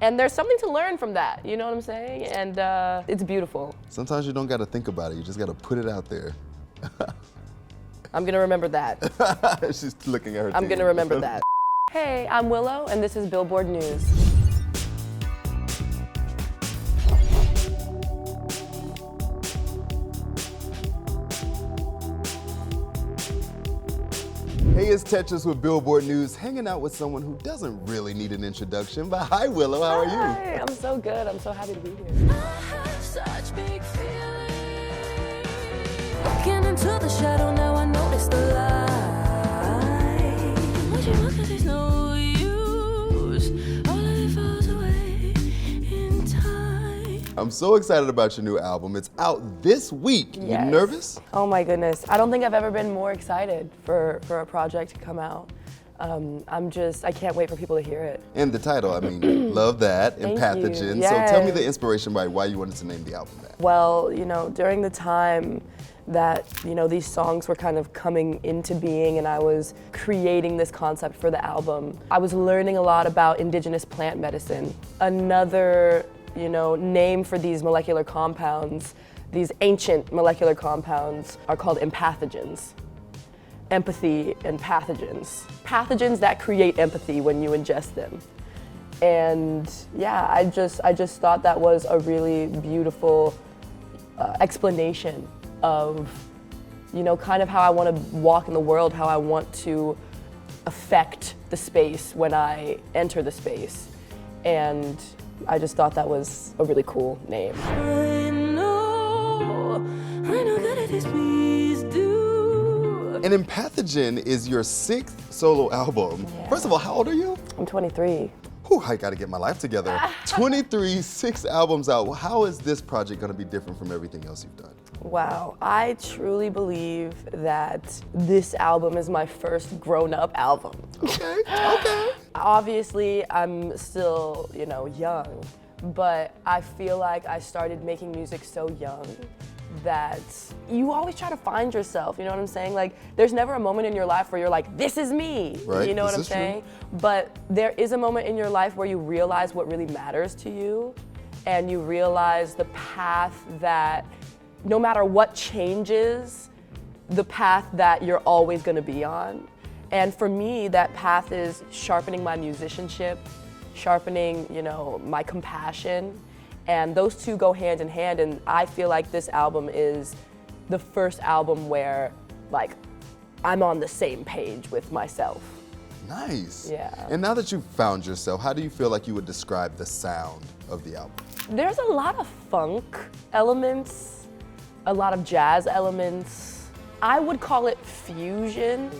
And there's something to learn from that, you know what I'm saying? And it's beautiful. Sometimes you don't gotta think about it, you just gotta put it out there. I'm gonna remember that. She's looking at her I'm team. gonna remember that. Hey, I'm Willow, and this is Billboard News. Hey, it's Tetris with Billboard News, hanging out with someone who doesn't really need an introduction, but hi Willow, how are you? Hi, I'm so good, I'm so happy to be here. I have such big feelings. Looking into the shadow, now I notice the light. What you want, 'cause there's no use. All of it falls away in time. I'm so excited about your new album. It's out this week. Yes. You nervous? Oh my goodness, I don't think I've ever been more excited for a project to come out. I can't wait for people to hear it. And the title, I mean, love that, Thank empathogen. you. So tell me Yes. the inspiration behind why you wanted to name the album that. Well, you know, during the time that, you know, these songs were kind of coming into being and I was creating this concept for the album, I was learning a lot about indigenous plant medicine. Another, you know, name for these molecular compounds, these ancient molecular compounds, are called empathogens. Empathy and pathogens. Pathogens that create empathy when you ingest them. And yeah, I just thought that was a really beautiful explanation of, you know, kind of how I want to walk in the world, how I want to affect the space when I enter the space. And I just thought that was a really cool name. I know good at this, please do. And Empathogen is your 6th solo album. Yeah. First of all, how old are you? I'm 23. Whew, I gotta get my life together. 23, 6 albums out. How is this project gonna be different from everything else you've done? Wow, I truly believe that this album is my first grown-up album. Okay, okay. Obviously, I'm still, you know, young, but I feel like I started making music so young that you always try to find yourself, you know what I'm saying? Like, there's never a moment in your life where you're like, this is me, Right, you know what this I'm is true. saying? But there is a moment in your life where you realize what really matters to you, and you realize the path that, no matter what changes, the path that you're always gonna be on. And for me, that path is sharpening my musicianship, sharpening, you know, my compassion, and those two go hand in hand. And I feel like this album is the first album where, like, I'm on the same page with myself. Nice. Yeah. And now that you've found yourself, how do you feel like you would describe the sound of the album? There's a lot of funk elements, a lot of jazz elements. I would call it fusion,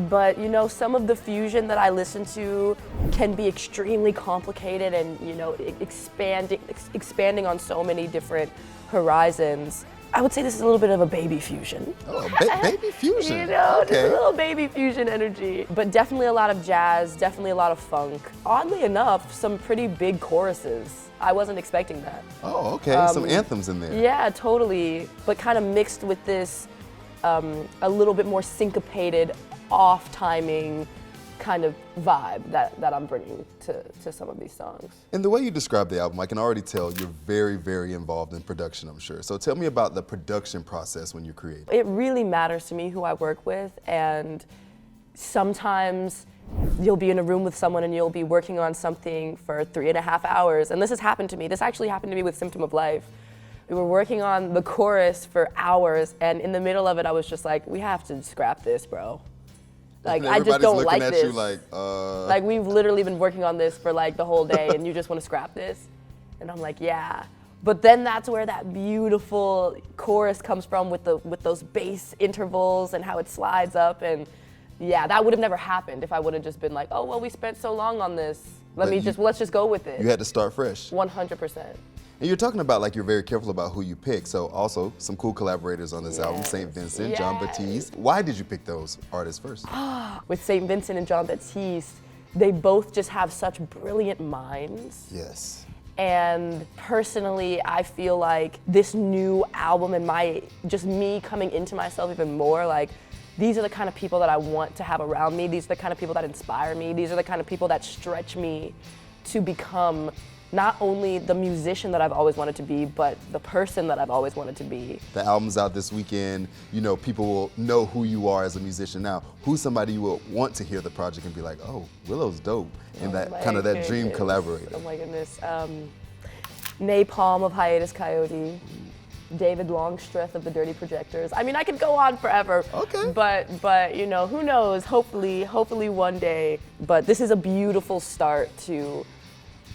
but you know, some of the fusion that I listen to can be extremely complicated and, you know, expanding on so many different horizons. I would say this is a little bit of a baby fusion. Oh, baby fusion. You know, just okay. a little baby fusion energy. But definitely a lot of jazz, definitely a lot of funk. Oddly enough, some pretty big choruses. I wasn't expecting that. Oh, okay. Some anthems in there. Yeah, totally. But kind of mixed with this a little bit more syncopated, off-timing kind of vibe that I'm bringing to some of these songs. And the way you describe the album, I can already tell you're very, very involved in production, I'm sure. So tell me about the production process when you create. It really matters to me who I work with, and sometimes you'll be in a room with someone and you'll be working on something for 3.5 hours. And this has happened to me. This actually happened to me with Symptom of Life. We were working on the chorus for hours, and in the middle of it, I was just like, we have to scrap this, bro. Like, I just don't like this. Everybody's looking at you like, Like, we've literally been working on this for like the whole day, and you just want to scrap this? And I'm like, yeah. But then that's where that beautiful chorus comes from with those bass intervals and how it slides up. And yeah, that would have never happened if I would have just been like, oh, well, we spent so long on this. Let's just go with it. You had to start fresh. 100%. And you're talking about like you're very careful about who you pick. So also some cool collaborators on this album, St.Vincent, John Yes. Batiste. Why did you pick those artists first? With St.Vincent and John Batiste, they both just have such brilliant minds. Yes. And personally, I feel like this new album and me coming into myself even more, like, these are the kind of people that I want to have around me. These are the kind of people that inspire me. These are the kind of people that stretch me to become not only the musician that I've always wanted to be, but the person that I've always wanted to be. The album's out this weekend. You know, people will know who you are as a musician now. Who's somebody you will want to hear the project and be like, oh, Willow's dope, and that kind of that dream collaborator? Oh my goodness. Napalm of Hiatus Coyote. David Longstreth of the Dirty Projectors. I mean, I could go on forever. Okay. But you know, who knows? Hopefully one day. But this is a beautiful start to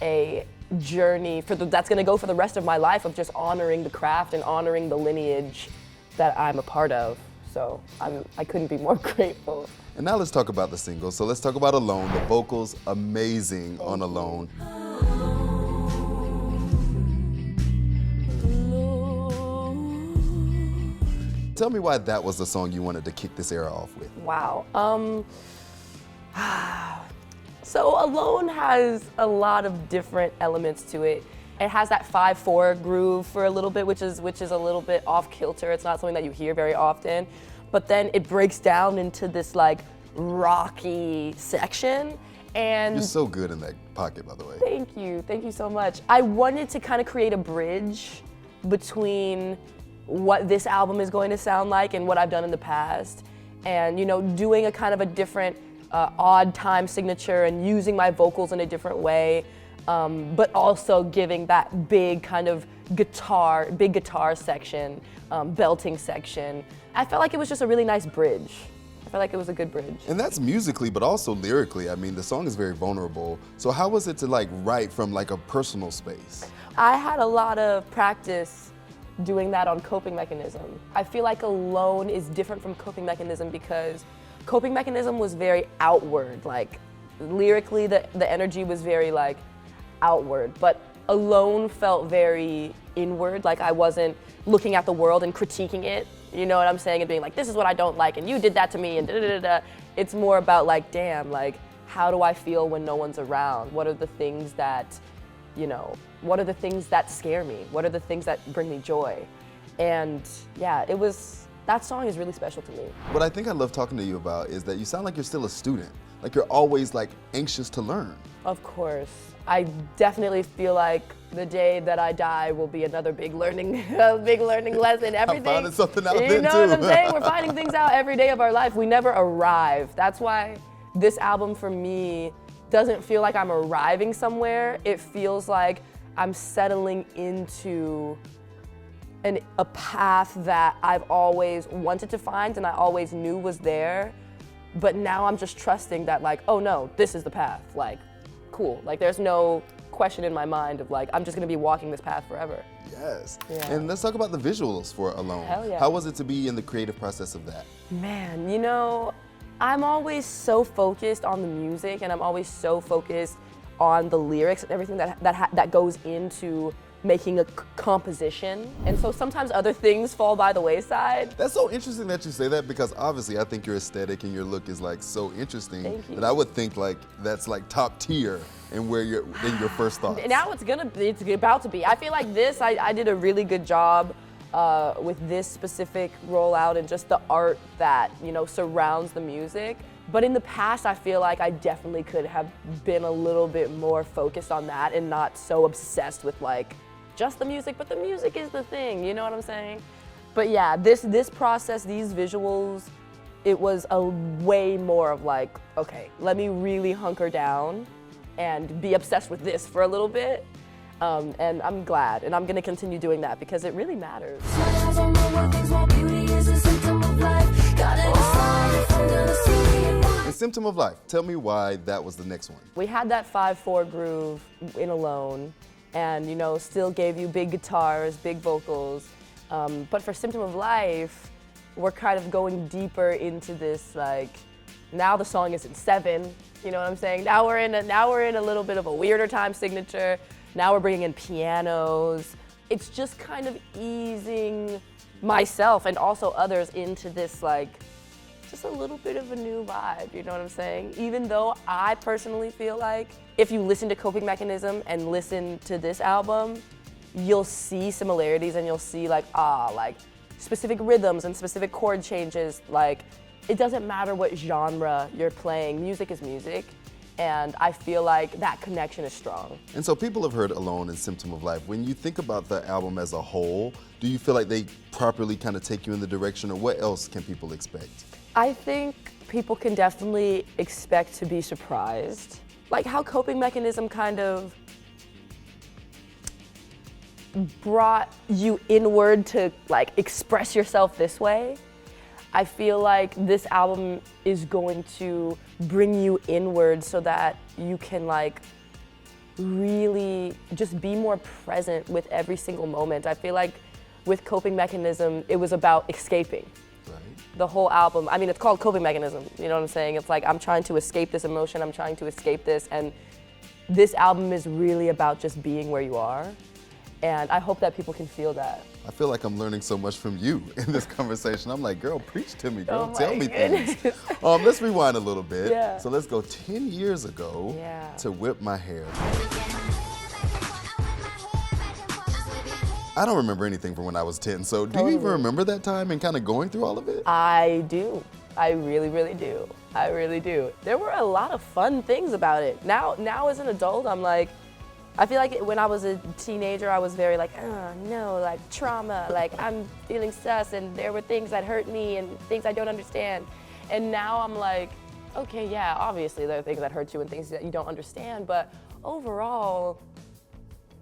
a journey that's going to go for the rest of my life of just honoring the craft and honoring the lineage that I'm a part of. So I couldn't be more grateful. And now let's talk about the single. So let's talk about Alone. The vocals, amazing on Alone. Tell me why that was the song you wanted to kick this era off with. Wow. So Alone has a lot of different elements to it. It has that 5/4 groove for a little bit, which is a little bit off kilter. It's not something that you hear very often. But then it breaks down into this like rocky section. And you're so good in that pocket, by the way. Thank you so much. I wanted to kind of create a bridge between what this album is going to sound like and what I've done in the past. And you know, doing a kind of a different odd time signature and using my vocals in a different way, but also giving that big kind of big guitar section, belting section. I felt like it was just a really nice bridge. I felt like it was a good bridge. And that's musically, but also lyrically. I mean, the song is very vulnerable. So how was it to like write from like a personal space? I had a lot of practice doing that on Coping Mechanism. I feel like Alone is different from Coping Mechanism because Coping Mechanism was very outward, like lyrically the energy was very like outward, but Alone felt very inward, like I wasn't looking at the world and critiquing it, you know what I'm saying, and being like, this is what I don't like and you did that to me and da-da-da-da. It's more about like, damn, like how do I feel when no one's around? What are the things that, you know, what are the things that scare me? What are the things that bring me joy? And yeah, that song is really special to me. What I think I love talking to you about is that you sound like you're still a student. Like you're always like anxious to learn. Of course. I definitely feel like the day that I die will be another big learning lesson. Everything. I'm finding something out you then know too. What I'm saying? We're finding things out every day of our life. We never arrive. That's why this album for me doesn't feel like I'm arriving somewhere. It feels like I'm settling into a path that I've always wanted to find and I always knew was there, but now I'm just trusting that like, oh no, this is the path, like, cool. Like there's no question in my mind of like, I'm just gonna be walking this path forever. Yes. Yeah. And let's talk about the visuals for Alone. Hell yeah. How was it to be in the creative process of that? Man, you know, I'm always so focused on the music and I'm always so focused on the lyrics and everything that goes into making a composition. And so sometimes other things fall by the wayside. That's so interesting that you say that because obviously I think your aesthetic and your look is like so interesting Thank you. that I would think like that's like top tier and where you're in your first thoughts. Now it's about to be. I feel like this, I did a really good job with this specific rollout and just the art that, you know, surrounds the music. But in the past, I feel like I definitely could have been a little bit more focused on that and not so obsessed with like just the music, but the music is the thing, you know what I'm saying? But yeah, this process, these visuals, it was a way more of like, okay, let me really hunker down and be obsessed with this for a little bit. And I'm glad, and I'm gonna continue doing that because it really matters. And Symptom of Life, tell me why that was the next one. We had that 5/4 groove in Alone, and you know, still gave you big guitars, big vocals. But for Symptom of Life, we're kind of going deeper into this like, now the song is in 7, you know what I'm saying? Now we're in a little bit of a weirder time signature. Now we're bringing in pianos. It's just kind of easing myself and also others into this like, just a little bit of a new vibe, you know what I'm saying? Even though I personally feel like if you listen to Coping Mechanism and listen to this album, you'll see similarities and you'll see like, like specific rhythms and specific chord changes. Like, it doesn't matter what genre you're playing, music is music. And I feel like that connection is strong. And so people have heard Alone and Symptom of Life. When you think about the album as a whole, do you feel like they properly kind of take you in the direction, or what else can people expect? I think people can definitely expect to be surprised. Like how Coping Mechanism kind of brought you inward to like express yourself this way. I feel like this album is going to bring you inward so that you can like really just be more present with every single moment. I feel like with Coping Mechanism, it was about escaping. Right. The whole album, I mean, it's called Coping Mechanism, you know what I'm saying? It's like, I'm trying to escape this emotion, I'm trying to escape this, and this album is really about just being where you are. And I hope that people can feel that. I feel like I'm learning so much from you in this conversation. I'm like, girl, preach to me, girl. Oh Tell me goodness. things. Let's rewind a little bit. Yeah. So let's go 10 years ago to Whip My Hair. I don't remember anything from when I was 10, so do you even remember that time and kind of going through all of it? I do. I really, really do. I really do. There were a lot of fun things about it. Now as an adult, I'm like, I feel like when I was a teenager, I was very like, oh no, like trauma, like I'm feeling sus, and there were things that hurt me and things I don't understand. And now I'm like, okay, yeah, obviously there are things that hurt you and things that you don't understand, but overall,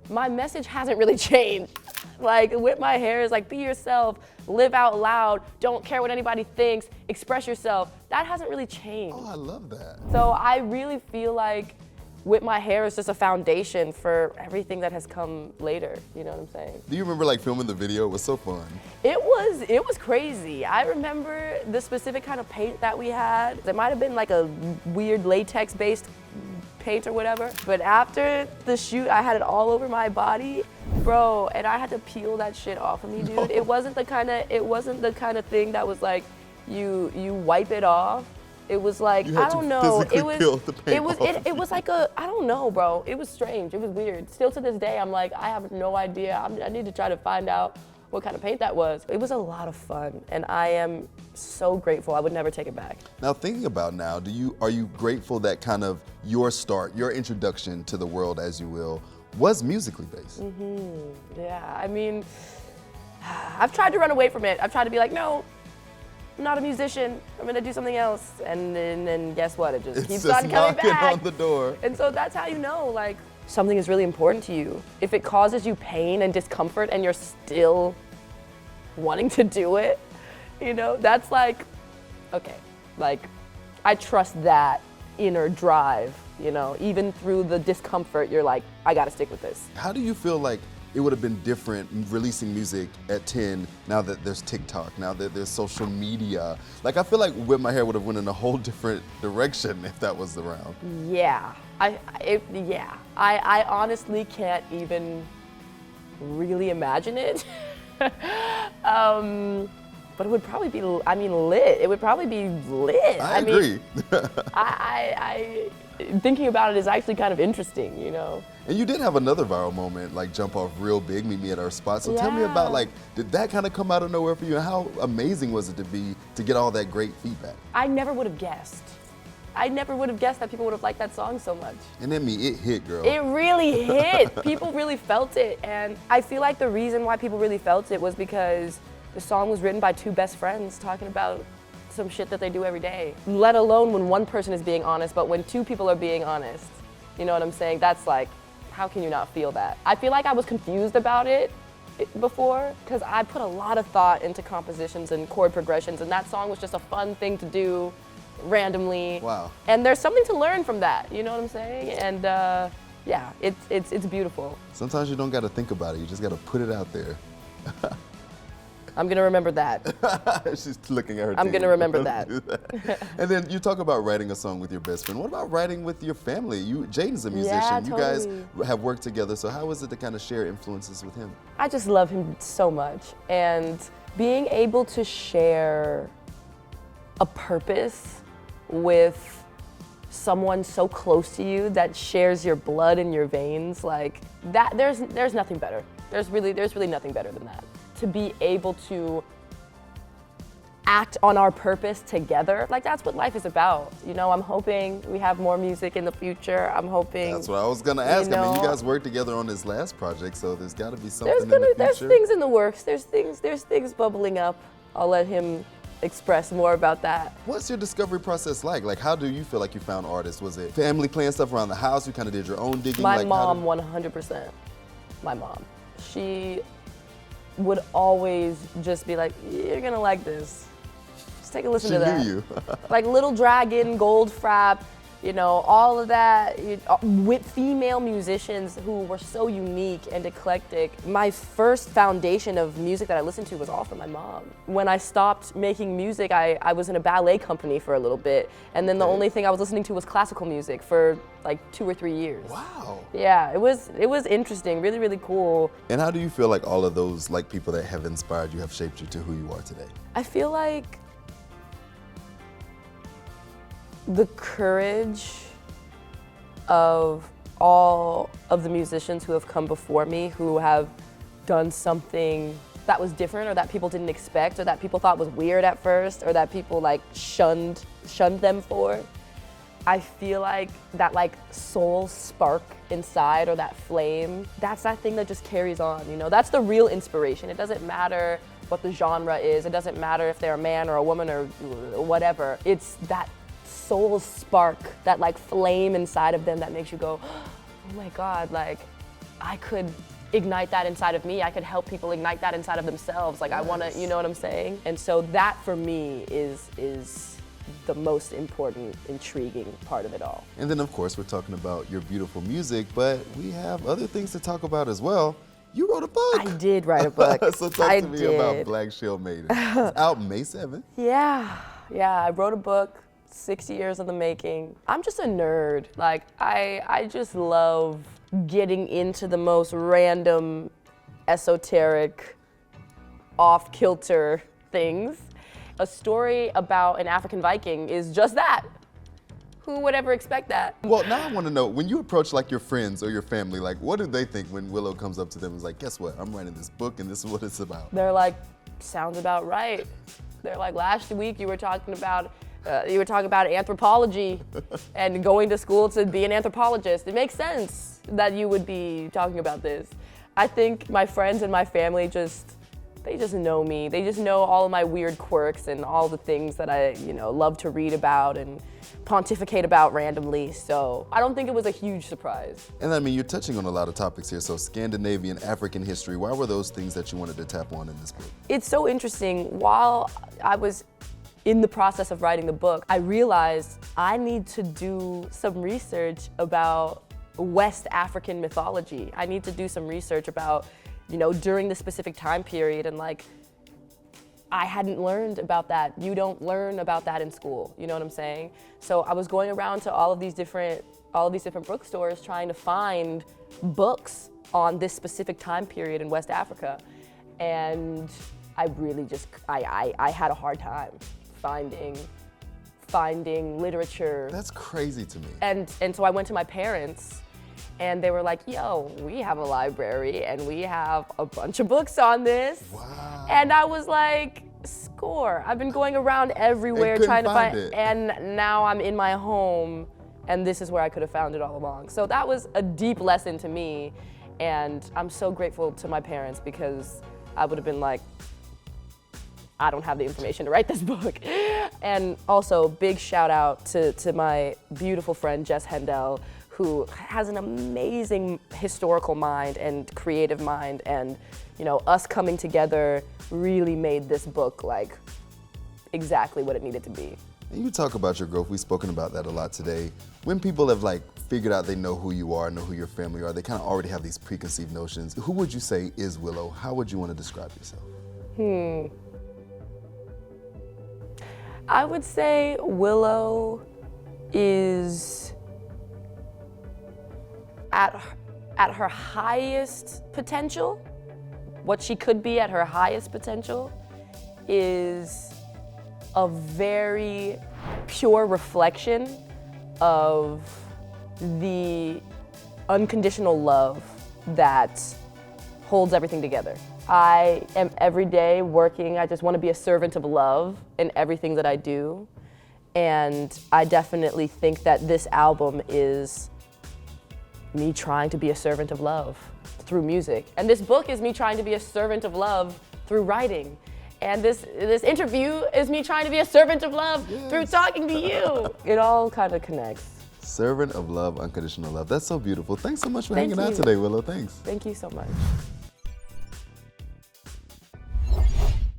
my message hasn't really changed. Like, Whip My Hair is like, be yourself, live out loud, don't care what anybody thinks, express yourself. That hasn't really changed. Oh, I love that. So I really feel like Whip My Hair is just a foundation for everything that has come later, you know what I'm saying? Do you remember like filming the video? It was so fun. It was crazy. I remember the specific kind of paint that we had. It might have been like a weird latex-based paint or whatever. But after the shoot, I had it all over my body, bro, and I had to peel that shit off of me, dude. No. It wasn't the kind of thing that was like you wipe it off. It was like, I don't know. It was like I don't know, bro. It was strange. It was weird. Still to this day, I'm like, I have no idea. I need to try to find out what kind of paint that was. It was a lot of fun, and I am so grateful. I would never take it back. Now, thinking about now, are you grateful that kind of your start, your introduction to the world, as you will, was musically based? Mm-hmm. Yeah, I mean, I've tried to run away from it. I've tried to be like, no, I'm not a musician. I'm gonna do something else. And then guess what? It just keeps on coming back. On the door. And so that's how you know, like, something is really important to you. If it causes you pain and discomfort and you're still wanting to do it, you know, that's like, okay, like, I trust that inner drive, you know, even through the discomfort, you're like, I gotta stick with this. How do you feel like it would have been different releasing music at 10 now that there's TikTok, now that there's social media? Like, I feel like Whip My Hair would have went in a whole different direction if that was around. Yeah, I honestly can't even really imagine it. But it would probably be, I mean, lit. It would probably be lit. I agree. I thinking about it is actually kind of interesting, you know? And you did have another viral moment, like jump off real big, meet me at our spot. So tell me about, like, did that kind of come out of nowhere for you? And how amazing was it to get all that great feedback? I never would have guessed. I never would have guessed that people would have liked that song so much. And it hit, girl. It really hit. People really felt it. And I feel like the reason why people really felt it was because the song was written by two best friends talking about some shit that they do every day. Let alone when one person is being honest, but when two people are being honest. You know what I'm saying? That's like, how can you not feel that? I feel like I was confused about it before, because I put a lot of thought into compositions and chord progressions, and that song was just a fun thing to do randomly. Wow. And there's something to learn from that, you know what I'm saying? And yeah, it's beautiful. Sometimes you don't gotta think about it, you just gotta put it out there. I'm gonna remember that. She's looking at her I'm team. gonna remember that. And then you talk about writing a song with your best friend. What about writing with your family? Jaden's a musician. Yeah, you totally. guys have worked together, so how is it to kind of share influences with him? I just love him so much. And being able to share a purpose with someone so close to you that shares your blood in your veins, like that, there's nothing better. There's really nothing better than that. To be able to act on our purpose together. Like, that's what life is about. You know, I'm hoping we have more music in the future. I'm hoping. That's what I was gonna ask. You I mean, you know, guys worked together on this last project, so there's gotta be something there's future. things in the works. There's things bubbling up. I'll let him express more about that. What's your discovery process like? Like, how do you feel like you found artists? Was it family playing stuff around the house? You kind of did your own digging? My like, mom, 100%. My mom. She would always just be like, you're gonna like this. Just take a listen to that. She knew you. Like Little Dragon, Goldfrapp, you know, all of that, with female musicians who were so unique and eclectic. My first foundation of music that I listened to was all from my mom. When I stopped making music, I was in a ballet company for a little bit, and then the only thing I was listening to was classical music for like 2 or 3 years. Wow. Yeah, it was interesting, really, really cool. And how do you feel like all of those like people that have inspired you have shaped you to who you are today? I feel like the courage of all of the musicians who have come before me, who have done something that was different or that people didn't expect or that people thought was weird at first or that people like shunned them for. I feel like that like soul spark inside or that flame, that's that thing that just carries on, you know? That's the real inspiration. It doesn't matter what the genre is. It doesn't matter if they're a man or a woman or whatever. It's that soul spark, that like flame inside of them that makes you go, oh my God, like I could ignite that inside of me. I could help people ignite that inside of themselves. Like, yes. I wanna, you know what I'm saying? And so that for me is the most important, intriguing part of it all. And then of course we're talking about your beautiful music, but we have other things to talk about as well. You wrote a book. I did write a book. So talk to me about Black Shield Maiden. It's out May 7th. Yeah, I wrote a book, 6 years in the making. I'm just a nerd. Like, I just love getting into the most random, esoteric, off-kilter things. A story about an African Viking is just that. Who would ever expect that? Well, now I want to know, when you approach like your friends or your family, like what do they think when Willow comes up to them and is like, guess what, I'm writing this book and this is what it's about? They're like, sounds about right. They're like, last week you were talking about anthropology and going to school to be an anthropologist. It makes sense that you would be talking about this. I think my friends and my family they just know me. They just know all of my weird quirks and all the things that I, love to read about and pontificate about randomly. So I don't think it was a huge surprise. And I mean, you're touching on a lot of topics here. So Scandinavian, African history, why were those things that you wanted to tap on in this book? It's so interesting. While I was in the process of writing the book, I realized I need to do some research about West African mythology. I need to do some research about, during the specific time period, and like, I hadn't learned about that. You don't learn about that in school, you know what I'm saying? So I was going around to all of these different bookstores trying to find books on this specific time period in West Africa. And I really I had a hard time finding literature. That's crazy to me. And so I went to my parents, and they were like, yo, we have a library and we have a bunch of books on this. Wow. And I was like, score. I've been going around everywhere trying to find it. And now I'm in my home, and this is where I could have found it all along. So that was a deep lesson to me, and I'm so grateful to my parents, because I would have been like, I don't have the information to write this book. And also, big shout out to my beautiful friend, Jess Hendel, who has an amazing historical mind and creative mind. And, us coming together really made this book like exactly what it needed to be. And you talk about your growth. We've spoken about that a lot today. When people have figured out they know who you are, know who your family are, they kind of already have these preconceived notions. Who would you say is Willow? How would you want to describe yourself? I would say Willow is at her highest potential. What she could be at her highest potential is a very pure reflection of the unconditional love that holds everything together. I am every day working, I just want to be a servant of love in everything that I do. And I definitely think that this album is me trying to be a servant of love through music. And this book is me trying to be a servant of love through writing. And this interview is me trying to be a servant of love through talking to you. It all kind of connects. Servant of love, unconditional love. That's so beautiful. Thanks so much for Thank hanging out you. today, Willow. Thanks. Thank you so much.